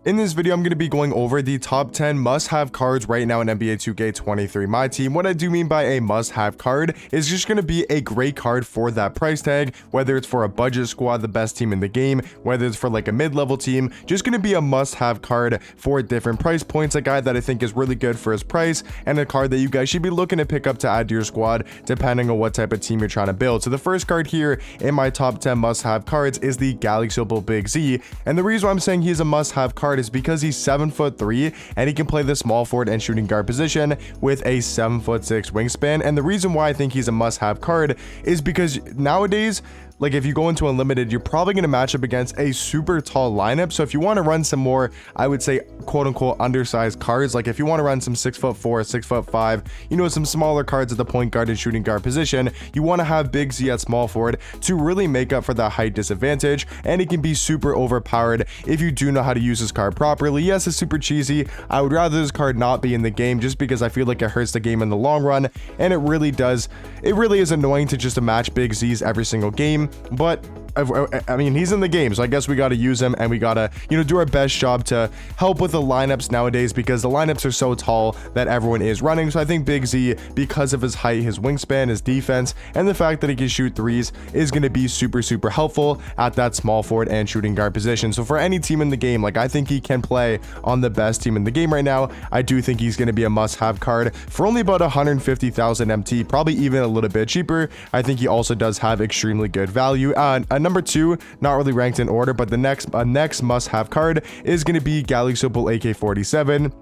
In this video, I'm going to be going over the top 10 must-have cards right now in NBA 2K23 Myteam. What I do mean by a must-have card is just going to be a great card for that price tag, whether it's for a budget squad, the best team in the game, whether it's for like a mid-level team, just going to be a must-have card for different price points, a guy that I think is really good for his price, and a card that you guys should be looking to pick up to add to your squad, depending on what type of team you're trying to build. So the first card here in my top 10 must-have cards is the Galaxy Opal Big Z, and the reason why I'm saying he's a must-have card is because he's 7'3" and he can play the small forward and shooting guard position with a 7'6" wingspan. And the reason why I think he's a must-have card is because nowadays, like if you go into unlimited, you're probably going to match up against a super tall lineup. So if you want to run some more, I would say quote unquote undersized cards, like if you want to run some 6'4", 6'5", you know, some smaller cards at the point guard and shooting guard position, you want to have Big Z at small forward to really make up for that height disadvantage. And it can be super overpowered if you do know how to use this card properly. Yes, it's super cheesy. I would rather this card not be in the game just because I feel like it hurts the game in the long run. And it really is annoying to just match Big Z's every single game. But I mean, he's in the game, so I guess we got to use him, and we got to, you know, do our best job to help with the lineups nowadays, because the lineups are so tall that everyone is running. So I think Big Z, because of his height, his wingspan, his defense, and the fact that he can shoot threes, is going to be super helpful at that small forward and shooting guard position. So for any team in the game, like I think he can play on the best team in the game right now. I do think he's going to be a must-have card for only about 150,000 MT, probably even a little bit cheaper. I think he also does have extremely good value. Number 2, not really ranked in order, but the next must-have card is going to be Galaxy Opal AK-47.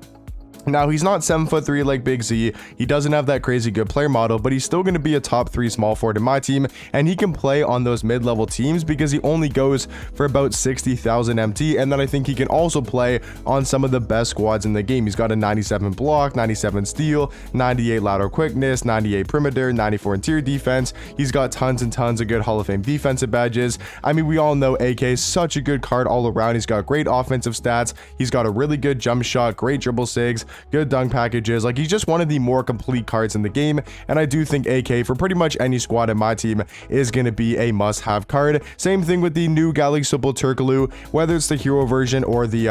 Now, he's not 7'3" like Big Z. He doesn't have that crazy good player model, but he's still going to be a top 3 small forward in my team, and he can play on those mid-level teams because he only goes for about 60,000 MT, and then I think he can also play on some of the best squads in the game. He's got a 97 block, 97 steal, 98 lateral quickness, 98 perimeter, 94 interior defense. He's got tons and tons of good Hall of Fame defensive badges. I mean, we all know AK is such a good card all around. He's got great offensive stats. He's got a really good jump shot, great dribble sigs, good dunk packages. Like, he's just one of the more complete cards in the game, and I do think AK for pretty much any squad in my team is going to be a must-have card. Same thing with the new Galaxy Opal Turkoglu, whether it's the hero version or the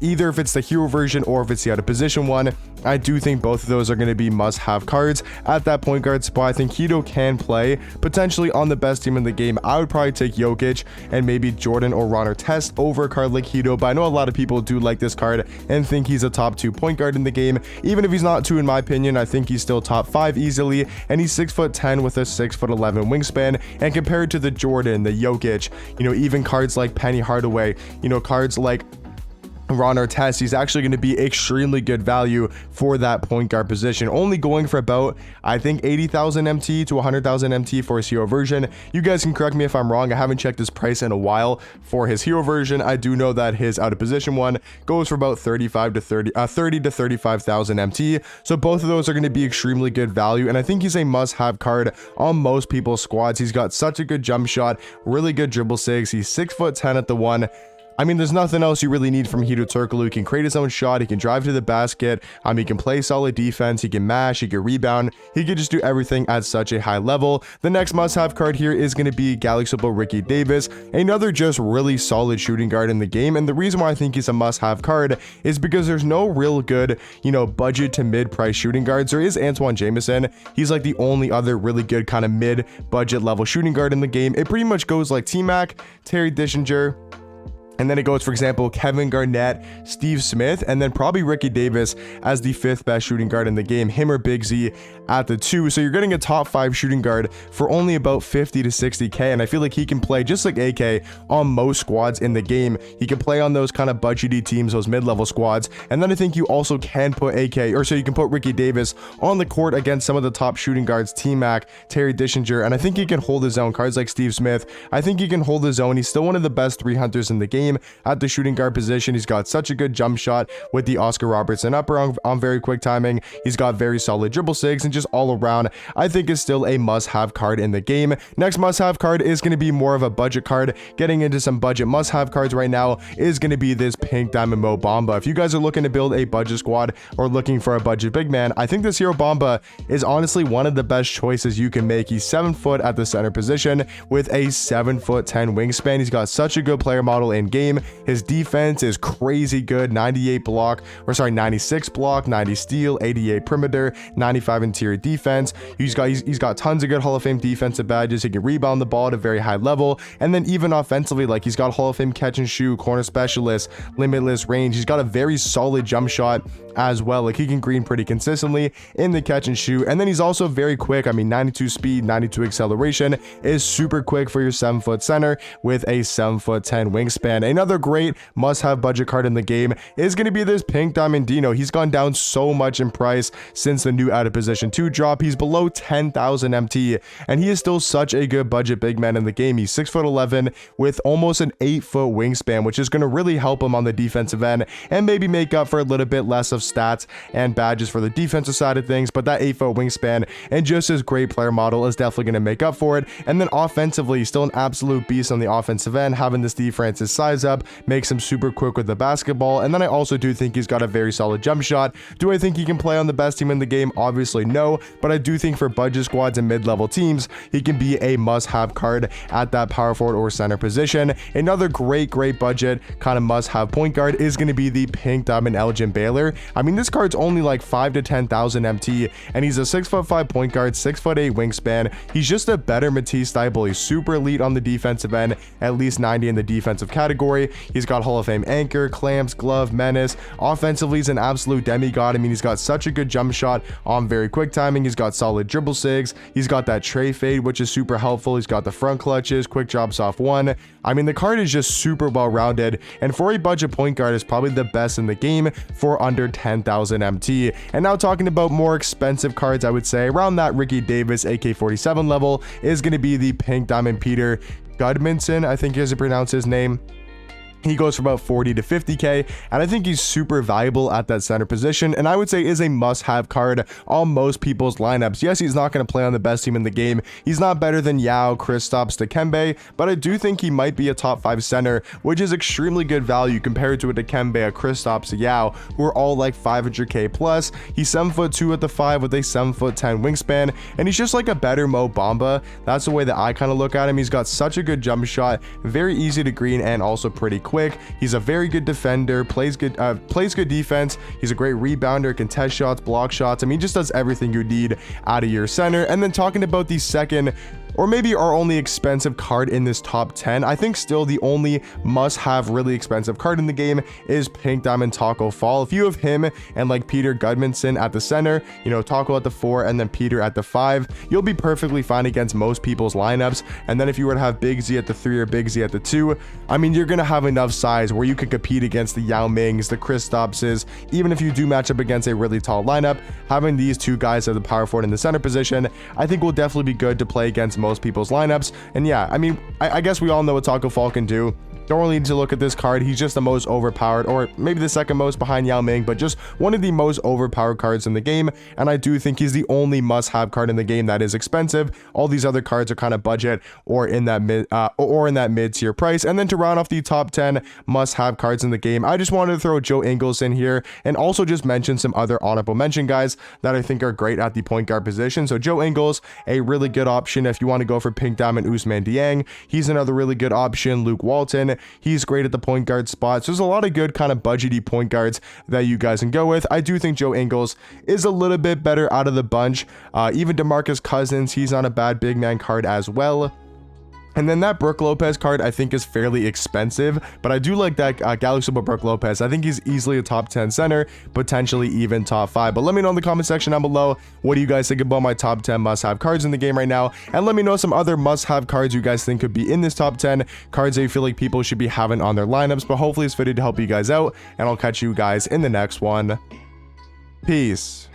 either if it's the hero version or if it's the out of position one. I do think both of those are going to be must-have cards at that point guard spot. I think Hito can play potentially on the best team in the game. I would probably take Jokic and maybe Jordan or Ron Artest over a card like Hito, but I know a lot of people do like this card and think he's a top 2 point guard in the game. Even if he's not 2 in my opinion, I think he's still top 5 easily, and he's 6'10" with a 6'11" wingspan. And compared to the Jordan, the Jokic, you know, even cards like Penny Hardaway, you know, cards like Ron Artest, he's actually going to be extremely good value for that point guard position, only going for about, I think, 80,000 MT to 100,000 MT for his hero version. You guys can correct me if I'm wrong. I haven't checked his price in a while for his hero version. I do know that his out of position one goes for about 30 to 35,000 MT. So both of those are going to be extremely good value, and I think he's a must-have card on most people's squads. He's got such a good jump shot, really good dribble sigs. He's 6'10" at the 1. I mean, there's nothing else you really need from Hito Turkoglu. He can create his own shot. He can drive to the basket. He can play solid defense. He can mash. He can rebound. He can just do everything at such a high level. The next must-have card here is going to be Galaxy Opal Ricky Davis, another just really solid shooting guard in the game. And the reason why I think he's a must-have card is because there's no real good, you know, budget to mid-price shooting guards. There is Antoine Jameson. He's like the only other really good kind of mid-budget level shooting guard in the game. It pretty much goes like T-Mac, Terry Dishinger, and then it goes, for example, Kevin Garnett, Steve Smith, and then probably Ricky Davis as the 5th best shooting guard in the game, him or Big Z at the 2. So you're getting a top 5 shooting guard for only about 50 to 60K, and I feel like he can play just like AK on most squads in the game. He can play on those kind of budgety teams, those mid-level squads, and then I think you also can put you can put Ricky Davis on the court against some of the top shooting guards, T-Mac, Terry Dishinger, and I think he can hold his own. Cards like Steve Smith, I think he can hold his own. He's still one of the best 3 hunters in the game at the shooting guard position. He's got such a good jump shot with the Oscar Robertson upper on very quick timing. He's got very solid dribble sigs, and just all around, I think is still a must-have card in the game. Next must-have card is going to be more of a budget card. Getting into some budget must-have cards right now is going to be this pink diamond Mo Bamba. If you guys are looking to build a budget squad or looking for a budget big man, I think this hero Bamba is honestly one of the best choices you can make. He's 7 foot at the center position with a 7'10" wingspan. He's got such a good player model in game. His defense is crazy good, 96 block, 90 steal, 88 perimeter, 95 interior defense. He's got tons of good Hall of Fame defensive badges. He can rebound the ball at a very high level, and then even offensively, like he's got Hall of Fame catch and shoot, corner specialist, limitless range. He's got a very solid jump shot as well. Like he can green pretty consistently in the catch and shoot, and then he's also very quick. I mean, 92 speed, 92 acceleration is super quick for your 7-foot center with a 7'10" wingspan. Another great must-have budget card in the game is going to be this Pink Diamond Dino. He's gone down so much in price since the new out of position 2 drop. He's below 10,000 MT, and he is still such a good budget big man in the game. He's 6'11" with almost an 8-foot wingspan, which is going to really help him on the defensive end and maybe make up for a little bit less of stats and badges for the defensive side of things. But that 8-foot wingspan and just his great player model is definitely going to make up for it. And then offensively, he's still an absolute beast on the offensive end. Having this Steve Francis size up makes him super quick with the basketball. And then I also do think he's got a very solid jump shot. Do I think he can play on the best team in the game? Obviously no, but I do think for budget squads and mid-level teams, he can be a must-have card at that power forward or center position. Another great budget kind of must-have point guard is going to be the Pink Diamond Elgin Baylor. I mean, this card's only like 5 to 10,000 MT, and he's a 6'5" point guard, 6'8" wingspan. He's just a better Matisse Thybulle. He's super elite on the defensive end, at least 90 in the defensive category. He's got Hall of Fame anchor, clamps, glove, menace. Offensively, he's an absolute demigod. I mean, he's got such a good jump shot on very quick timing. He's got solid dribble sigs. He's got that tray fade, which is super helpful. He's got the front clutches, quick drops off one. I mean, the card is just super well-rounded, and for a budget point guard is probably the best in the game for under 10,000 MT. And now talking about more expensive cards, I would say around that Ricky Davis AK-47 level is going to be the Pink Diamond Peter Gutmann, I think is to pronounce his name. He goes for about 40 to 50k, and I think he's super valuable at that center position, and I would say is a must-have card on most people's lineups. Yes, he's not going to play on the best team in the game. He's not better than Yao, Kristaps, Dikembe, but I do think he might be a top 5 center, which is extremely good value compared to a Dikembe, a Kristaps, a Yao, who are all like 500k plus. He's 7'2" at the 5 with a 7'10" wingspan, and he's just like a better Mo Bamba. That's the way that I kind of look at him. He's got such a good jump shot, very easy to green, and also pretty quick. He's a very good defender, plays good defense. He's a great rebounder, contest shots, block shots. I mean, he just does everything you need out of your center. And then talking about the second, or maybe our only expensive card in this top 10, I think still the only must-have really expensive card in the game is Pink Diamond Taco Fall. If you have him and like Peter Gudmanson at the center, you know, Taco at the 4 and then Peter at the 5, you'll be perfectly fine against most people's lineups. And then if you were to have Big Z at the 3 or Big Z at the 2, I mean, you're gonna have enough size where you can compete against the Yao Mings, the Kristapses. Even if you do match up against a really tall lineup, having these two guys at the power forward in the center position, I think will definitely be good to play against most people's lineups. And yeah, I mean, I guess we all know what Taco Fall can do. Don't really need to look at this card. He's just the most overpowered, or maybe the second most behind Yao Ming, but just one of the most overpowered cards in the game. And I do think he's the only must-have card in the game that is expensive. All these other cards are kind of budget or in that mid-tier price. And then to round off the top 10 must-have cards in the game, I just wanted to throw Joe Ingles in here and also just mention some other honorable mention guys that I think are great at the point guard position. So Joe Ingles, a really good option if you want to go for Pink Diamond Ousmane Dieng. He's another really good option. Luke Walton, he's great at the point guard spot. So there's a lot of good kind of budgety point guards that you guys can go with. I do think Joe Ingles is a little bit better out of the bunch. Even DeMarcus Cousins, he's on a bad big man card as well. And then that Brook Lopez card I think is fairly expensive, but I do like that Galaxy Brook Lopez. I think he's easily a top 10 center, potentially even top 5. But let me know in the comment section down below, what do you guys think about my top 10 must-have cards in the game right now? And let me know some other must-have cards you guys think could be in this top 10, cards that you feel like people should be having on their lineups. But hopefully this video to help you guys out, and I'll catch you guys in the next one. Peace.